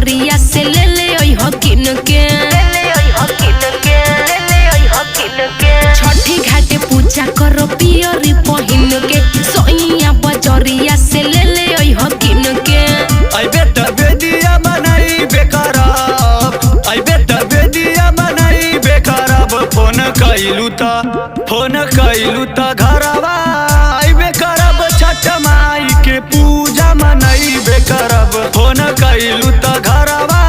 बजरिया से ले ले ओई हकिन के छठी घाटे पूजा करो पियरी पहिन के सोइया बजरिया से ले ले ओई हकिन के अइबे त बेदिया बनाई बेकराब अइबे त बेदिया बनाई बेकराब फोन कइलू त घरवा अइबे करब छठ माई के पूजा मनई बेकराब फोन कइलू त घरवा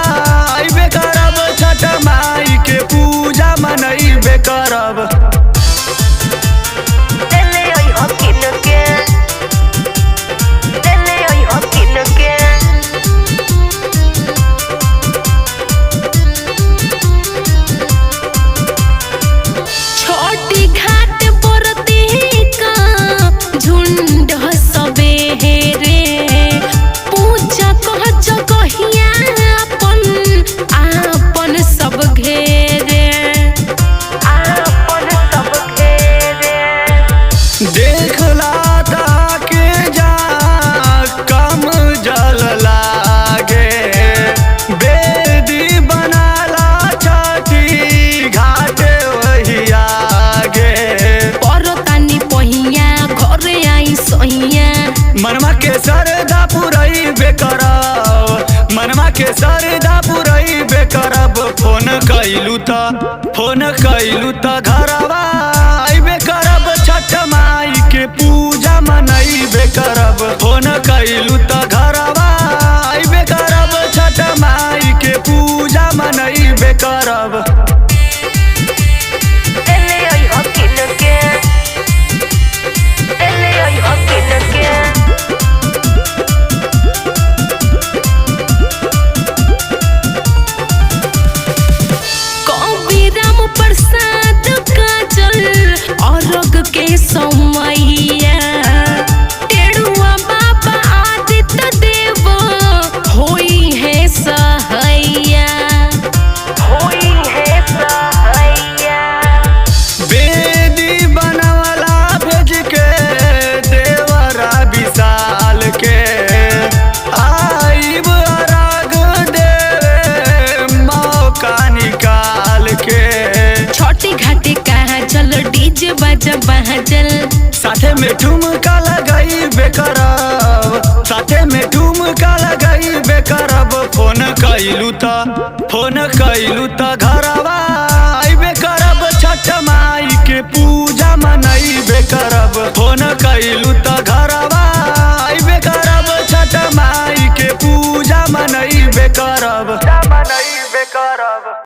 अइबे करब छठ माई के पूजा मनई बेकराब छोटी घाट बरती का झुंड सबे रे पूजा कह जगहिया आपन सब घेरे देखला ताके जा कम जल लागे बेदी बनाला छठी घाटे वही आगे परतानी पहिया घरे आई सहिया मनमा के सरदा पुरई बेकराब मनमा के सरदा पुरई बेकराब फोन कइलू त घरवा अइबे करब छठ माई के पूजा मनई बेकराब फोन कइलू त घरवा अइबे करब छठ माई के पूजा मनई बेकराब कविराम प्रसाद काजल अरग के समैया टेढ़ुआ बाबा आदित्य देव होई है सहैया बेदी बनवला भेज के देवरा विशाल के आइब राग देवे मौका निकाल के छोटी घाटी कहाँ चल डीजे बाजा बहजल साथे में ठुमका लगाई बेकराब साथे में ठुमका लगाई बेकराब फोन कइलू त घरवा अइबे करब छठ माई के पूजा मनई बेकराब फोन कइलू त घरवा अइबे करब छठ माई के पूजा मनई बेकराब